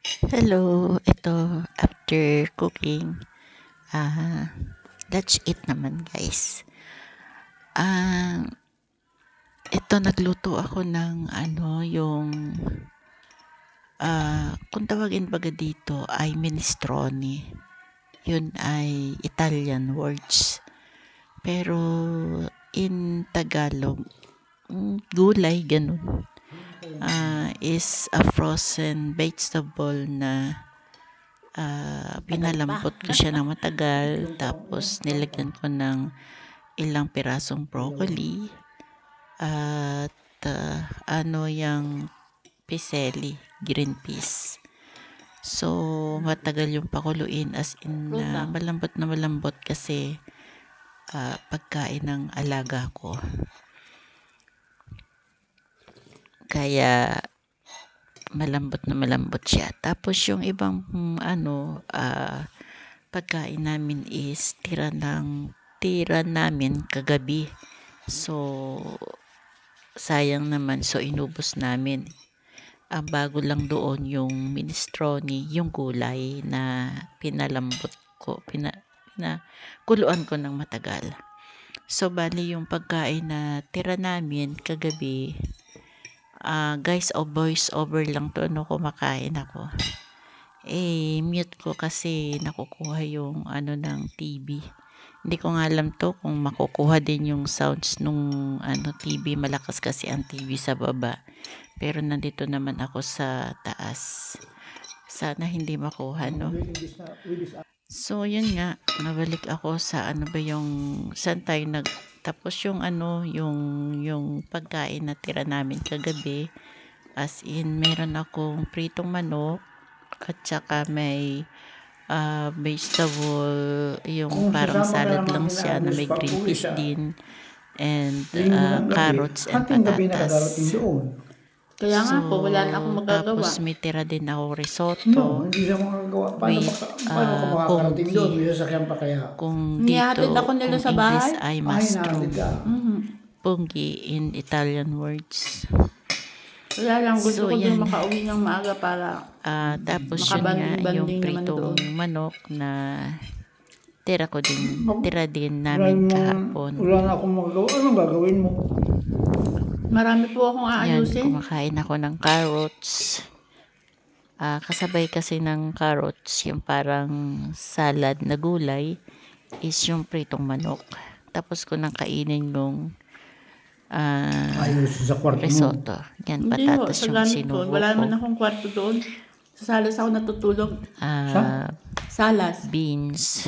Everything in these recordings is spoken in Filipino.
Hello, ito after cooking, ah, let's eat naman guys. Ah, ito nagluto ako ng yung kung tawagin baga dito ay minestrone. Yun ay Italian words. Pero in Tagalog, gulay ganun. Is a frozen vegetable na pinalambot ko siya ng matagal, tapos nilagyan ko ng ilang pirasong broccoli at yung piseli, green peas. So, matagal yung pakuluin as in malambot na malambot kasi pagkain ng alaga ko. Kaya malambot na malambot siya. Tapos yung ibang pagkain namin is tira namin kagabi. So sayang naman, so inubos namin. Ang bago lang doon yung minestrone, yung gulay na pinalambot ko, kuluan ko ng matagal. So bali yung pagkain na tira namin kagabi, guys, voice over lang to, kumakain ako. Mute ko kasi nakukuha yung ng TV. Hindi ko nga alam to kung makukuha din yung sounds nung TV. Malakas kasi ang TV sa baba. Pero nandito naman ako sa taas. Sana hindi makuha, no? So, yun nga. Nabalik ako sa saan tayo tapos yung pagkain na tira namin kagabi. As in, meron akong pritong manok at saka may vegetable, yung parang salad lang siya na may green peas din and carrots and patatas. Kaya nga po, wala na akong magagawa. Tapos may tira din ako risotto. No, hindi siya magagawa. Paano ka makakarating doon? May sasakyan pa kaya? Kung dito, Nihatid ako nila kung sa bahay. English ay mushroom. Mm-hmm. Punggi in Italian words. Wala lang, gusto ko din makauwi ng maaga para tapos yun nga, yung pritong manok na tira din namin kahapon. Wala na akong magagawa. Anong gagawin mo? Marami po akong Yan, aayusin. kumakain ako ng carrots. Kasabay kasi ng carrots, yung parang salad na gulay, is yung pritong manok. Tapos ko nang kainin yung Ayos sa kwarto risotto. Yan, patatas Hindi, yung sinubo ko. Wala naman akong kwarto doon. Sa salas ako natutulog. Salas. Beans.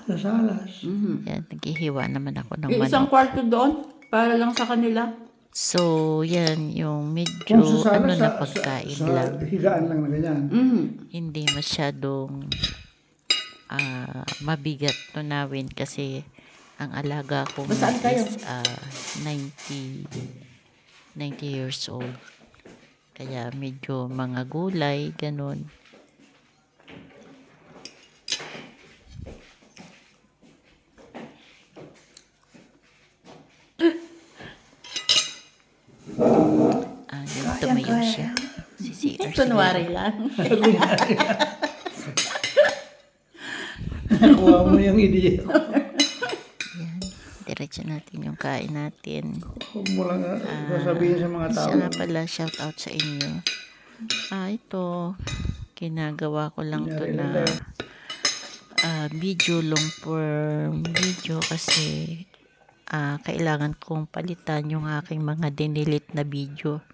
Sa salas. Mm-hmm. Yan, naghihiwa naman ako ng Isang manok. kwarto doon, para lang sa kanila. So, yan, yung medyo na pagkain lang. Higaan lang na ganyan. Mm-hmm. Hindi masyadong mabigat tunawin kasi ang alaga ko is 90 years old. Kaya medyo mga gulay, ganun. Yung tumayo siya. Si CR. Kunwari lang. Nakuha mo yung ideya. Yan. Diretso natin yung kain natin. Huwag mo lang sasabihin sa mga tao. Siya nga pala, shout out sa inyo. Ito, ginagawa ko lang to na video, long form video kasi kailangan kong palitan yung aking mga dinilit na video.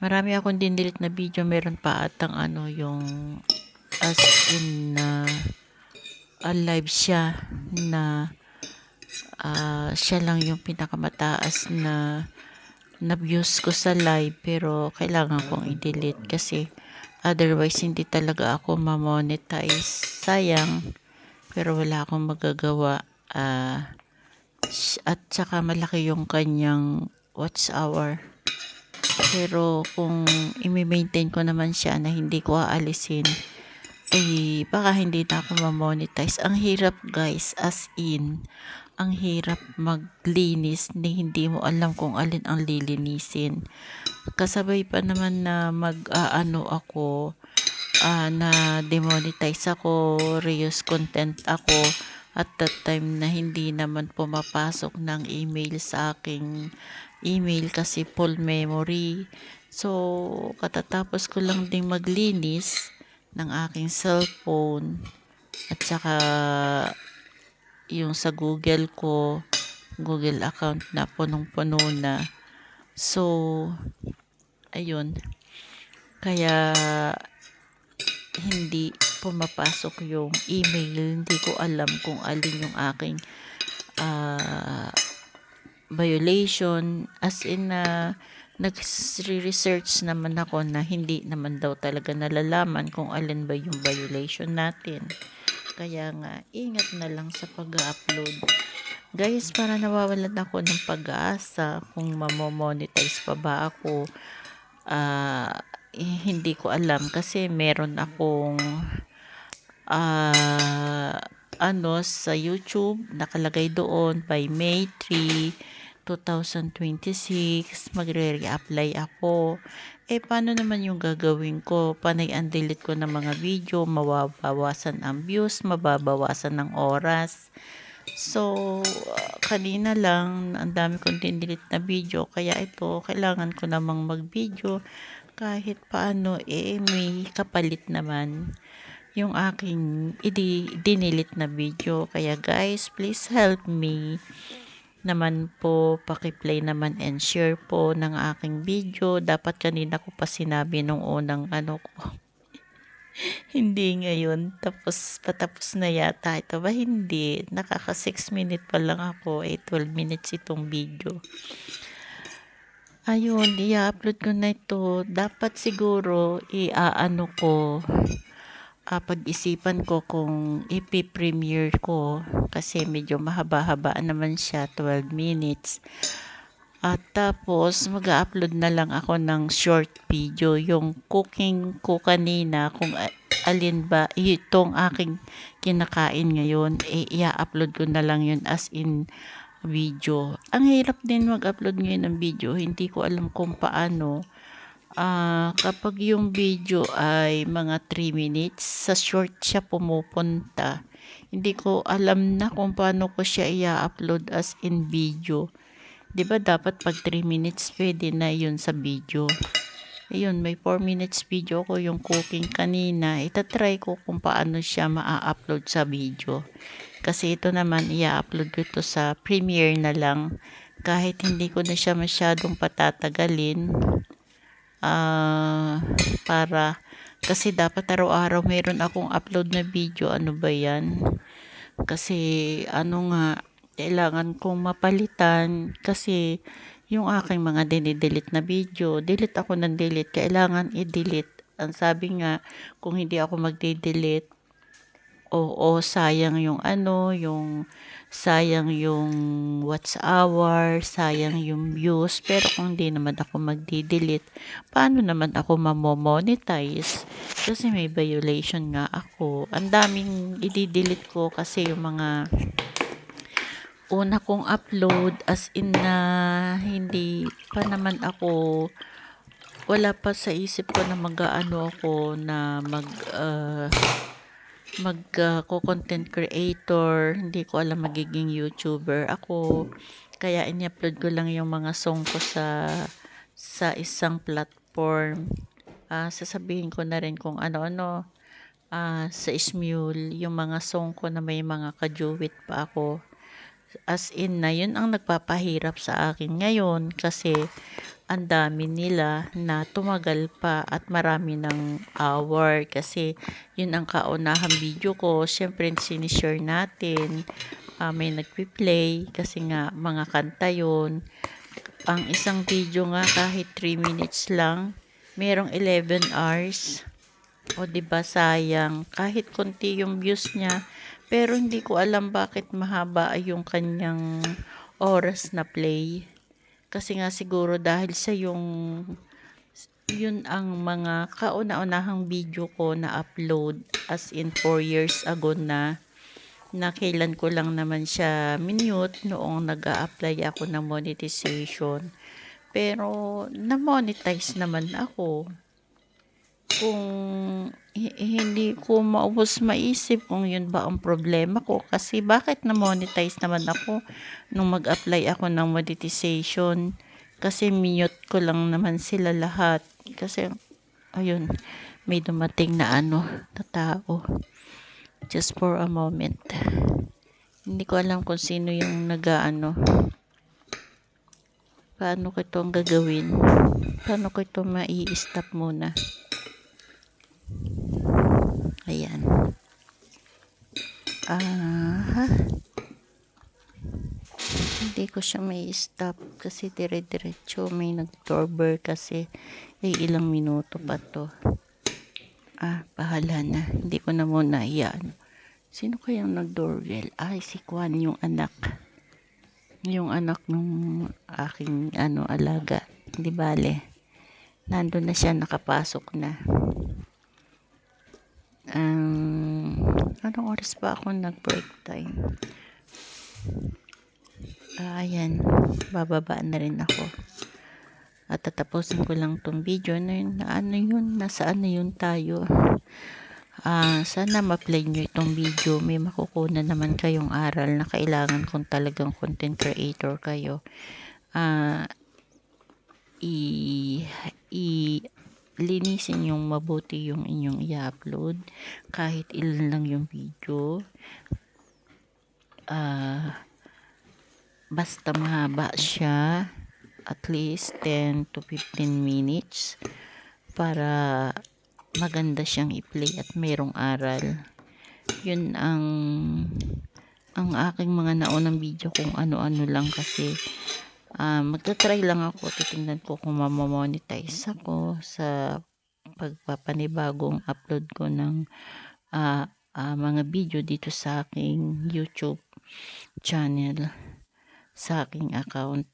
Marami akong dinilit na video. Meron pa atang yung as in live siya na siya lang yung pinakamataas na views ko sa live, pero kailangan kong i-delete kasi otherwise hindi talaga ako ma-monetize. Sayang, pero wala akong magagawa. At saka malaki yung kanyang watch hour. Pero kung i-maintain ko naman siya na hindi ko aalisin, baka hindi na ako ma-monetize. Ang hirap guys, as in, ang hirap maglinis ni hindi mo alam kung alin ang lilinisin. Kasabay pa naman na ako na demonetize ako, reuse content ako at that time na hindi naman pumapasok ng email sa aking email kasi full memory. So, katatapos ko lang ding maglinis ng aking cellphone at saka yung sa Google ko, Google account na punong-puno na. So, ayun. Kaya hindi pumapasok yung email. Hindi ko alam kung alin yung aking violation. As in nag-research naman ako na hindi naman daw talaga nalalaman kung alin ba yung violation natin. Kaya nga, ingat na lang sa pag-upload. Guys, para nawawalan ako ng pag-asa kung mamomonetize pa ba ako. Hindi ko alam kasi meron akong sa YouTube nakalagay doon by May 3, 2026 magre-reapply ako. Paano naman yung gagawin ko? Panay delete ko ng mga video, mababawasan ang views, mababawasan ng oras. So, kanina lang, ang dami kong delete na video. Kaya ito, kailangan ko namang mag-video. Kahit paano, may kapalit naman yung aking dinilit na video. Kaya guys, please help me naman po, paki-play naman and share po ng aking video. Dapat kanina ko pa sinabi nung unang ko. Hindi ngayon. Patapos na yata. Ito ba hindi? Nakaka 6 minutes pa lang ako. 12 minutes itong video. Ayun, i-upload ko na ito. Dapat siguro, pag-isipan ko kung ipi-premiere ko. Kasi medyo mahaba-haba naman siya, 12 minutes. At tapos, mag-upload na lang ako ng short video. Yung cooking ko kanina, kung alin ba, itong aking kinakain ngayon, i-upload ko na lang yun as in video. Ang hirap din mag-upload ngayon ng video. Hindi ko alam kung paano. Kapag yung video ay mga 3 minutes, sa short siya pumupunta. Hindi ko alam na kung paano ko siya i-upload as in video. 'Di ba dapat pag 3 minutes pwede na yun sa video. Ayun, may 4 minutes video ko yung cooking kanina. Itatry ko kung paano siya ma-upload sa video. Kasi ito naman, i-upload ko ito sa Premiere na lang. Kahit hindi ko na siya masyadong patatagalin. Kasi dapat araw-araw meron akong upload na video. Ano ba yan? Kasi kailangan kong mapalitan. Kasi yung aking mga dinidelete na video, delete ako ng delete. Kailangan i-delete. Ang sabi nga, kung hindi ako magde-delete, sayang yung watch hour, sayang yung views. Pero kung hindi naman ako magde-delete, paano naman ako mamomonetize? Kasi may violation nga ako. Ang daming i-delete ko kasi yung mga una kong upload, as in na hindi pa naman ako, wala pa sa isip ko na content creator. Hindi ko alam magiging YouTuber ako. Kaya ini-upload ko lang yung mga song ko sa isang platform. Sasabihin ko na rin kung ano-ano sa Smule, yung mga song ko na may mga kajuwit pa ako. As in na yun ang nagpapahirap sa akin ngayon kasi ang dami nila na tumagal pa at marami ng hour kasi yun ang kaunahang video ko. Siyempre sinishare natin, may nagpi-play kasi nga mga kanta yun. Ang isang video nga kahit 3 minutes lang, merong 11 hours. O diba sayang, kahit konti yung views niya, pero hindi ko alam bakit mahaba yung kanyang oras na play. Kasi nga siguro dahil sa yun ang mga kauna-unahang video ko na upload as in 4 years ago na kailan ko lang naman siya minute noong nag-a-apply ako ng monetization. Pero na-monetize naman ako. kung hindi ko maisip kung yun ba ang problema ko, kasi bakit na-monetize naman ako nung mag-apply ako ng monetization, kasi mute ko lang naman sila lahat, kasi ayun, may dumating na na tao just for a moment. Hindi ko alam kung sino yung paano ko itong gagawin, paano ko ito mai-stop muna. Ayan. Hindi ko siya may stop kasi dire-diretso, may nag-doorbell kasi ilang minuto pa to. Bahala na, hindi ko na muna iyan. Sino kayang nag-doorbell? Si Kwan, yung anak nung aking alaga. Hindi bale, nandun na siya, nakapasok na. Anong oras ba ako nag-break time? Ayan, bababa na rin ako. At tatapusin ko lang tong video na yun. Nasaan na yun tayo? Sana ma-play nyo itong video. May makukunan naman kayong aral na kailangan kung talagang content creator kayo. Linisin yung mabuti yung inyong i-upload. Kahit ilan lang yung video. Basta mahaba siya, at least 10 to 15 minutes, para maganda siyang i-play at mayroong aral. Yun ang aking mga naunang video, kung ano-ano lang, kasi magta-try lang ako, titingnan ko kung mamamonetize ako sa pagpapanibagong upload ko ng mga video dito sa aking YouTube channel, sa aking account.